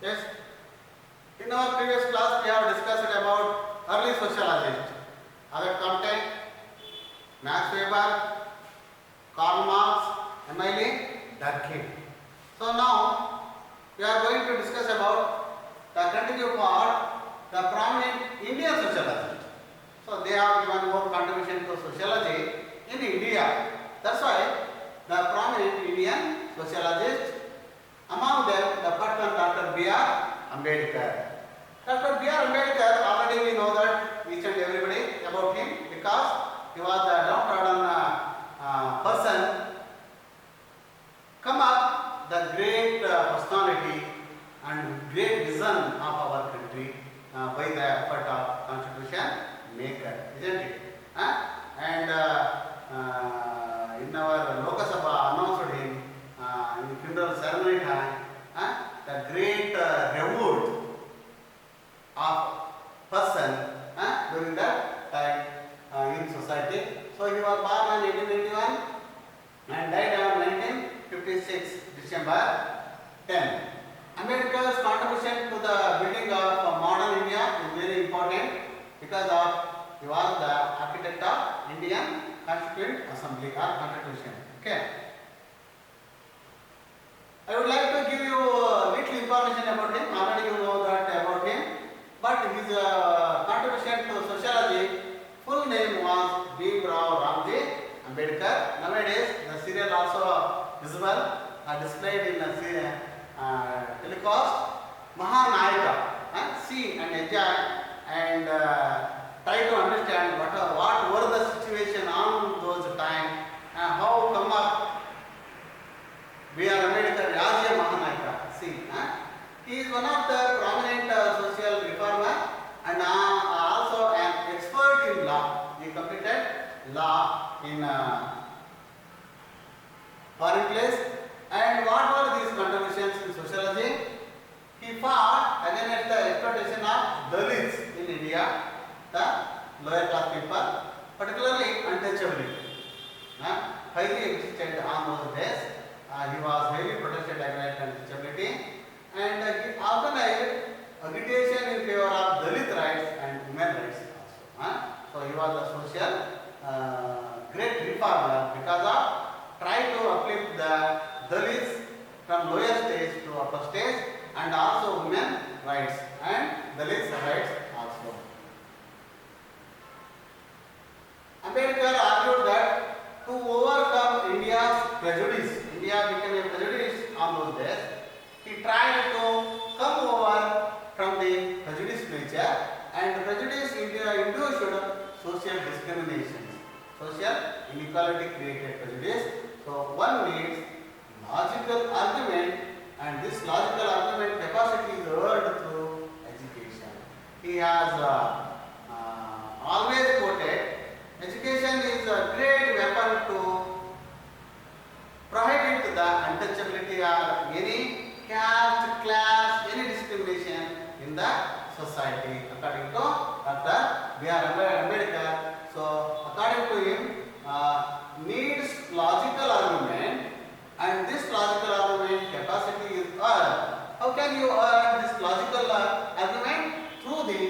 Yes. In our previous class, we have discussed about early sociologists. Other content: Max Weber, Karl Marx, Emile Durkheim. So now we are going to discuss about the continued part, the prominent Indian sociologists. So they have given more contribution to sociology in India. That's why the prominent Indian sociologists, among them the first one, Dr. B.R. Ambedkar. Dr. B.R. Ambedkar, already we know that each and everybody about him because he was the downtrodden person, come up the great personality and great vision of our country by the effort of Constitution maker, isn't it? And in our Lok Sabha announced him in funeral ceremony time, the great reward of person during that time in society. So he was born in 1891 and died on 1956 December 10. Ambedkar's contribution to the building of modern India is very important because he was the architect of Indian Constituent Assembly or Constitution. Okay. I would like to give you little information about him. Already you know that about him. But his contribution to sociology, full name was Bhimrao Ramji Ambedkar. Nowadays, the serial also visible, displayed in the telecast. Mahanayaka, see and enjoy and try to understand what were the situation on those time, how come up B.R. Ambedkar as a Mahanayaka. See, he is one of the prominent social reformer and also an expert in law. He completed law in foreign place. And what were these contributions in sociology? He fought against the exploitation of Dalits in India, the lower class people, particularly untouchability. Highly existed on those days. He was highly protected against untouchability, and he organized agitation in favor of Dalit rights and women rights also. So he was a social great reformer because of trying to uplift the Dalits from lower stage to upper stage, and also women rights and Dalits rights also. Ambedkar argued that to overcome India's prejudice, India became a prejudice on those days. He tried to come over from the prejudice nature, and prejudice induced social discrimination. Social inequality created prejudice. So one needs logical argument, and this logical argument capacity is earned through education. He has always quoted, education is a great weapon to prohibit the untouchability or any caste, class, any discrimination in the society, according to Dr. B.R. Ambedkar. So according to him, needs logical argument, and this logical argument capacity is earned. How can you earn this logical argument? Through the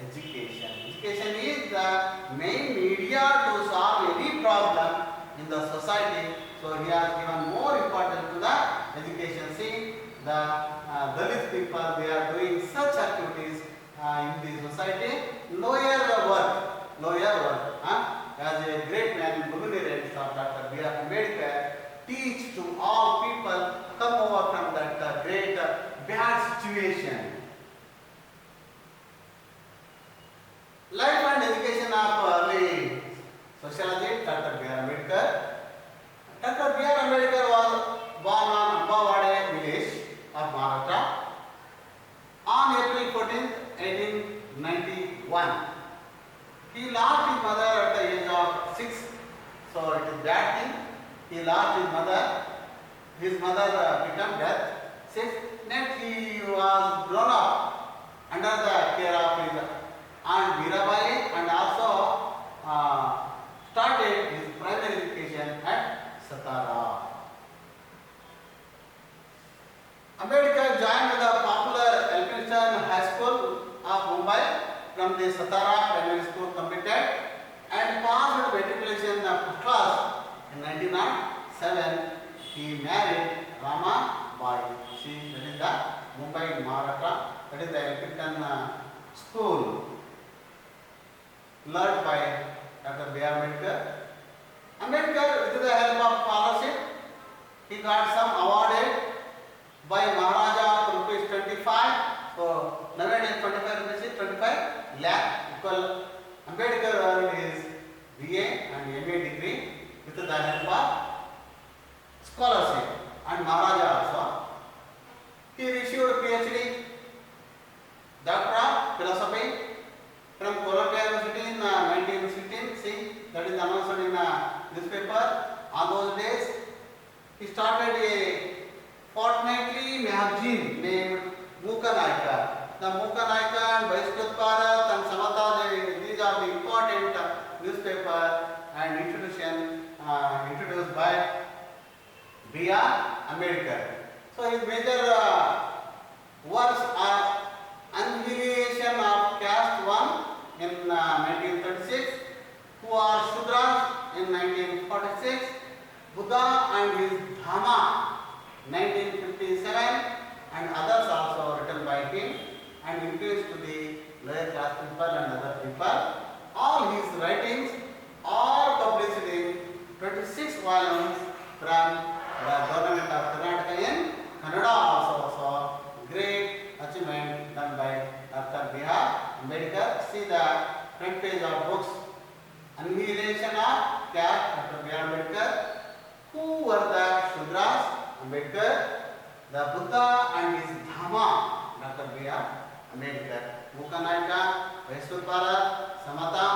education. Education is the main media to solve any problem in the society. So he has given more importance to the education. See, the Dalit people, they are doing such activities in the society. Lower work. As a great man, luminaries of Dr. B.R. Ambedkar, teach to all people come over from that great bad situation. Life and education of early sociology, Dr. B.R. Ambedkar. Dr. B.R. Ambedkar was born on Ambawade village of Maharashtra on April 14, 1891. He lost his mother at the age of 6, so it is bad thing. He lost his mother. His mother became dead. 6. Next he was grown up under the care of his aunt Mirabai, and also started his primary education at Satara. Ambedkar joined the popular from the Satara Primary School completed and passed matriculation first class in 1907. He married Rama Bai. She that is the Mumbai Maharashtra. That is the Elphinstone school led by Dr. B. R. Ambedkar. Ambedkar, with the help of scholarship, he got some awarded by Maharaja rupees 25. So nowadays 25 rupees is 25 lakh equal. Ambedkar earned his BA and MA degree with the help of scholarship, and Maharaja also. He received PhD, Doctor of Philosophy from Columbia University in 1916. See, that is announced in a newspaper. On those days, he started a fortnightly magazine named Mukha Naika. The Mukha Naika and Vaishnav Bharat and Samata, these are the important newspaper and introduced by B. R. Ambedkar. So his major works are Annihilation of Caste 1 in 1936, Who Are Shudras in 1946, Buddha and his Dhamma 1957, and others also written by him and influenced to the lower class people and other people. All his writings are published in 26 volumes from the government of Karnataka in Kannada also. So great achievement done by Dr. B. R. Ambedkar. See the front page of books. Annihilation of Caste, Dr. B. R. Ambedkar. Who were the Shudras? Ambedkar. The Buddha and his Dhamma, Dr. B. R. Ambedkar. Mukha Naika, Vaishnav Bharat, Samata.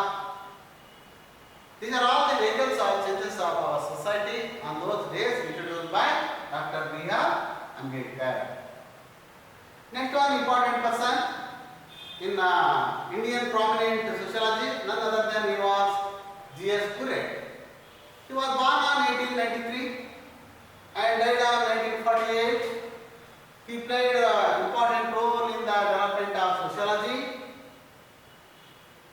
These are all the vehicles of changes of our society on those days introduced by Dr. B. R. Ambedkar. Next one important person in Indian prominent sociology, none other than he was G. S. Ghurye. He was born on 1893 and died on 1948. He played an important role in the development of sociology.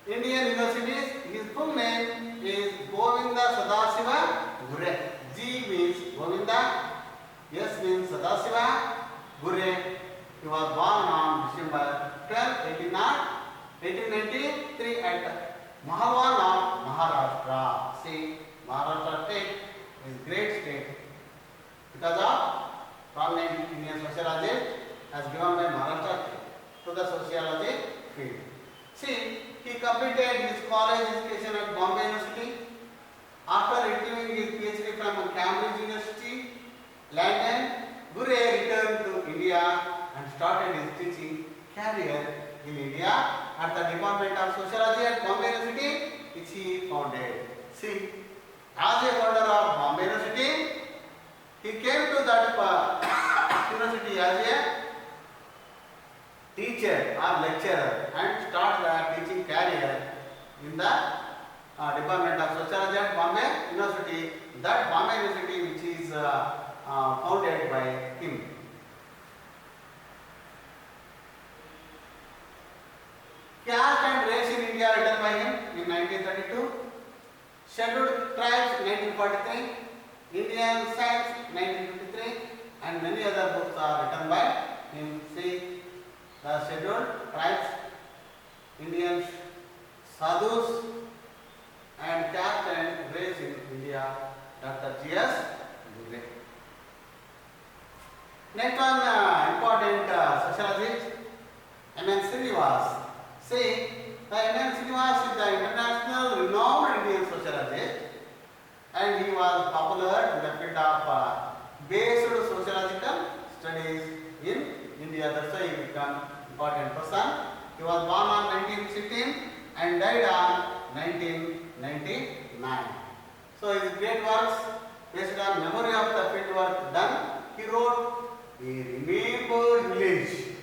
Indian universities, his full name is Govinda Sadasiva Ghurye. G means Govinda, S means Sadasiva Ghurye. He was born on December 12, 1893 at Mahalwan of Maharashtra. See, Maharashtra state is a great state because of prominent Indian sociologist as given by Maharashtra to the sociology field. See, he completed his college education at Bombay University. After receiving his PhD from Cambridge University, London, Ghurye returned to India and started his teaching career in India at the Department of Sociology at Bombay University, which he founded. See, as a founder of Bombay University, he came to that university as a teacher or lecturer and started the teaching career in the Department of Sociology at Bombay University. That Bombay University which is founded by him. Caste and Race in India written by him in 1932. Scheduled Tribes 1943. Indian Science 1953, and many other books are written by him. See, the Scheduled Tribes, Indian Sadhus, and Caste and Race in India, Dr. G. S. Ghurye. Next one, important sociologist, M. N. Srinivas. See, the M. N. Srinivas is the international renowned Indian sociologist, and he was popular in the field of based sociological studies in India. That's why he became important person. He was born on 1916 and died on 1999. So his great works based on memory of the field work done. He wrote A Remembered Village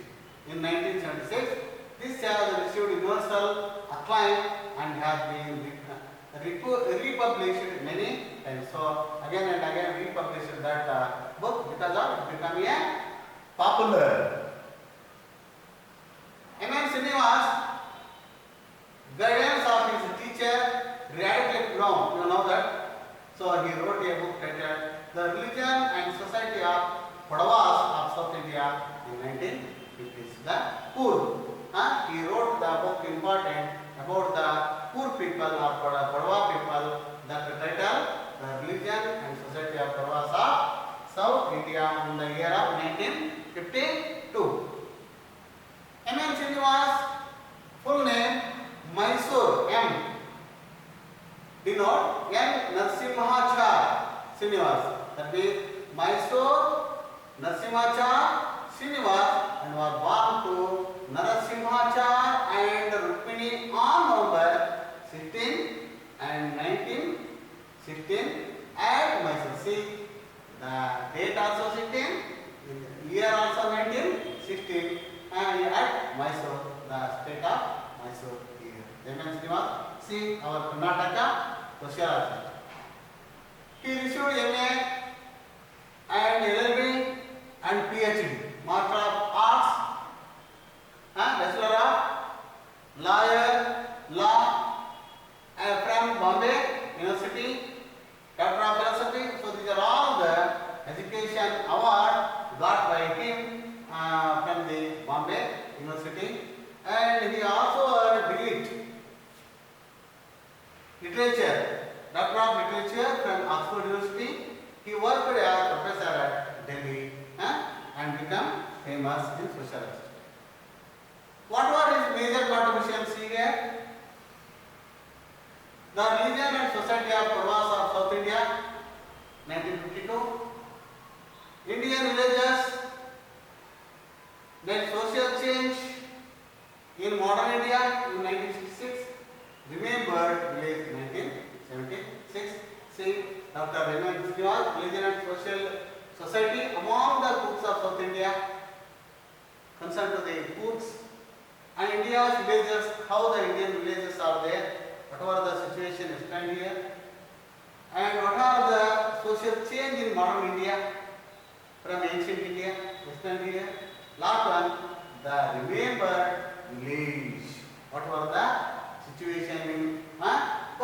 in 1976. This has received universal acclaim and has been republished many times. So again and again republished that book because of it becoming a popular. M. N. Srinivas Padwas of South India in 1950s. The poor. He wrote the book important about the poor people or Padwa people. The title, The Religion and Society of Padwas of South India in the year of 1952. M.N. Srinivas, full name Mysore M. Denote N. Narasimhachar Srinivas. That means Mysore Narasimhachar Srinivas and was born to Narasimhachar and Rukmini on November 16 and 1916 at Mysore. See, the date also 16, year also 1916, and at Mysore, the state of Mysore here. M.N. Srinivas, see our Karnataka sociology. He received MA and LLB and PhD, Master of Arts, Bachelor of Law from Bombay University, Doctor of Philosophy. So these are all the education award got by him from the Bombay University, and he also earned DLit, Literature, Doctor of Literature from Oxford University. He worked as professor at Delhi and became famous in sociology. What were his major contributions here? The Religion and Society of Padwas of South India, 1952. Indian villages, then social change in modern India in 1966. Remembered village 1976. See, Dr. M.N. Srinivas, Religion and Social Society among the books of South India concerned to the books and India's villages, how the Indian villages are there, what are the situation explained here, and what are the social change in modern India from ancient India explained here. Last one, the remembered village. What were the situation in past?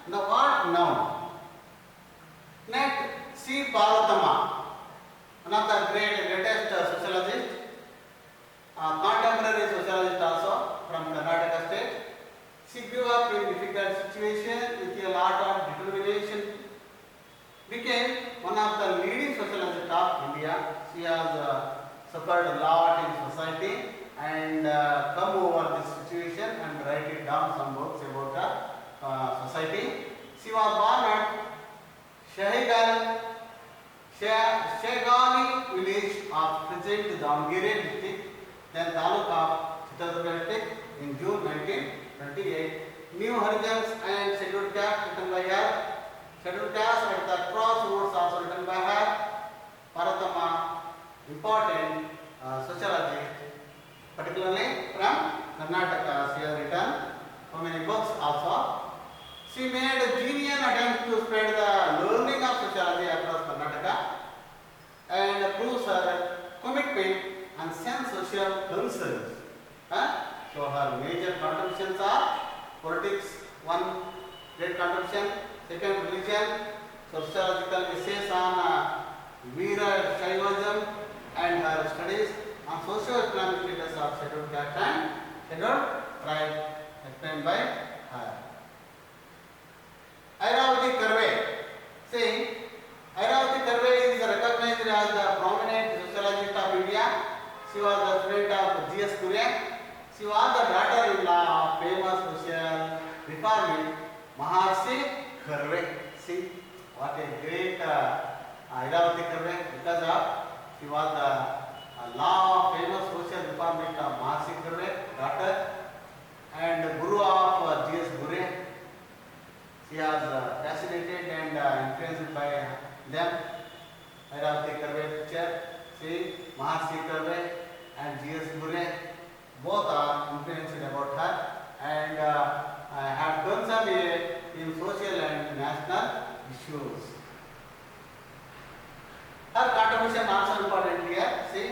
The what now? Next, C. Bharatama, one of the greatest sociologists, contemporary sociologist also from Karnataka state. She grew up in difficult situation with a lot of determination. Became one of the leading sociologists of India. She has suffered a lot in society and come over this situation and write it down some books about her society. She was born at Shegali village of present Davangere district, then Taluk of Chitradurga district in June 1928. New Horizons and Scheduled Caste written by her. Scheduled Caste at the Crossroads also written by her. Bharatama, important sociologist, particularly from Karnataka. She has written so many books also. She made a genuine attempt to spread the learning of sociology across Karnataka and proves her commitment and sense social concerns. So her major contributions are politics, one great contribution, second religion, sociological essays on Veera Shaivism and her studies on socio-economic status of scheduled caste and scheduled tribe explained by her. Airavati Karve. See, Airavati Karve is recognized as the prominent sociologist of India. She was the student of G.S. Gure. She was the daughter-in-law of famous social reformist Maharshi Karve. See, what a great Airavati Karve, because of she was the law of famous social reformist of Maharshi Karve, daughter, and guru of G.S. Gure. She was fascinated and influenced by them. Airavati Karve picture. See, Maharshi Karve and G.S. Gure, both are influenced about her and had concern in social and national issues. Her contribution also important here. See,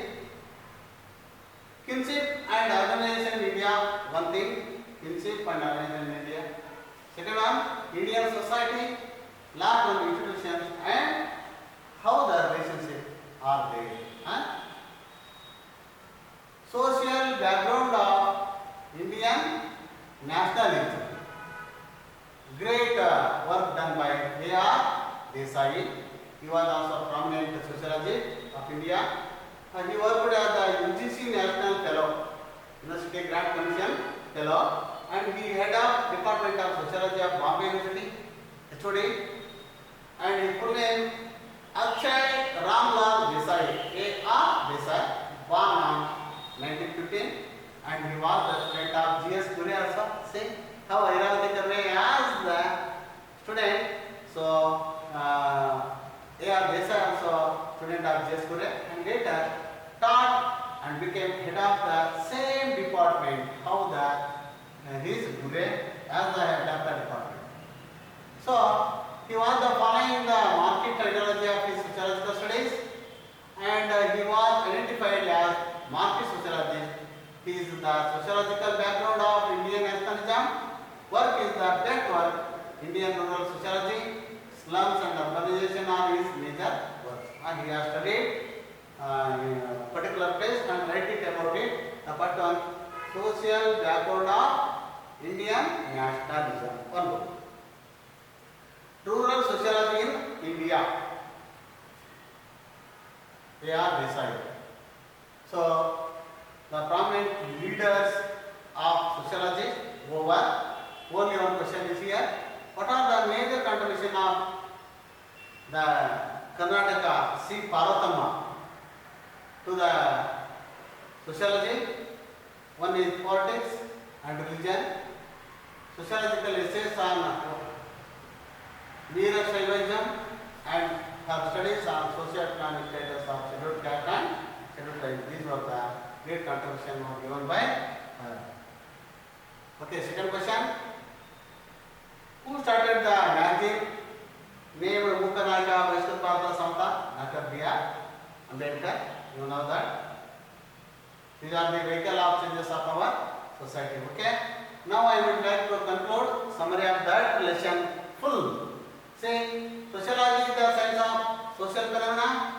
kinship and organization in India, one thing, kinship and organization in India. Second one, Indian society, last one, institutions and how the relationship of India. He worked as the UGC National Fellow, University Grant Commission Fellow, and he head of Department of Sociology of Bombay University, HOD, and his full name Akshay Ramlal Desai, A.R. Desai, born on 1915, and he was the student of G.S. Ghurye also. See how hierarchical way as the student. So A.R. Desai also student of G.S. Ghurye, and later taught and became head of the same department. How the his Ghurye as the head of the department. So he was the following the market ideology of his sociological studies, and he was identified as market sociologist. He is the sociological background of Indian nationalism. Work is the best work. Indian rural sociology, slums and urbanization are his major works. And he has studied in a particular place and write it about it. The part on social background of Indian nationalism. One book. Rural sociology in India. They are decided. So the prominent leaders of sociology over. Only one question is here. What are the major contribution of the Karnataka C. Parvathamma to the sociology? One is politics and religion. Sociological essays on Veerashaivism and her studies on socio-economic status of scheduled caste and scheduled tribe. These were the great contribution given by her. Okay, second question. Who started the magazine named Mukhanayaka Vaishnav Bharata Samhita? Dr. B.R. Ambedkar. You know that. These are the vehicle of changes of our society. Okay. Now I would like to conclude summary of that lesson full. Say, sociology is the science of social phenomena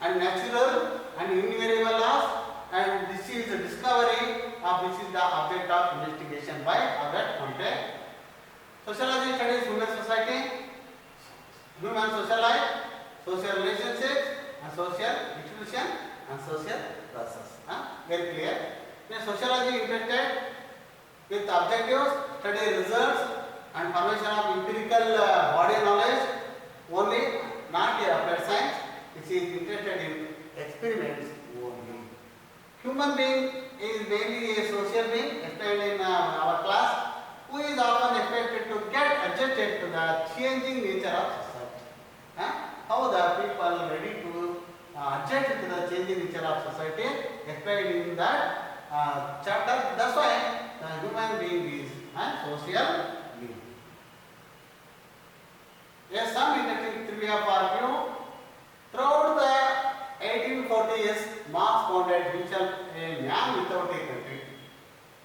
and natural and invariable laws, and this is the discovery of which is the object of investigation by Albert Conte. Sociology studies human society, human social life, social relationships, and social institution and social process. Very clear. Then sociology interested with objectives, study results, and formation of empirical body knowledge only, not applied science, which is interested in experiments only. Human being is mainly a social being, explained in our class, who is often expected to get adjusted to the changing nature of society. How the people ready to adjust to the changing nature of society, explained in that chapter. That's why the human being is a social being. Yes, some interesting trivia for you. Throughout the 1840s, Marx founded himself a man without a country.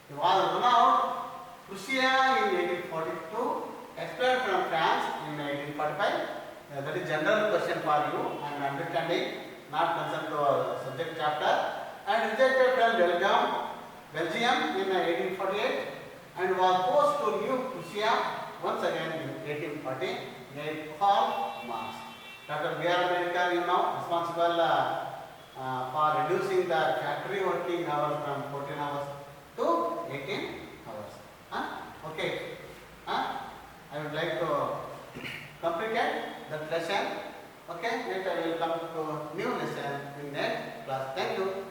He was run out Prussia in 1842, expelled from France in 1845. That is general question for you and understanding, not concerned to our subject chapter. And rejected from Belgium in 1848 and was forced to leave Prussia once again in 1840. Karl Marx. Dr. B.R. Ambedkar is now responsible for reducing the factory working hours from 14 hours to 18 hours. Okay. I would like to complete that lesson. Okay. Later I will come to new lesson in next class. Thank you.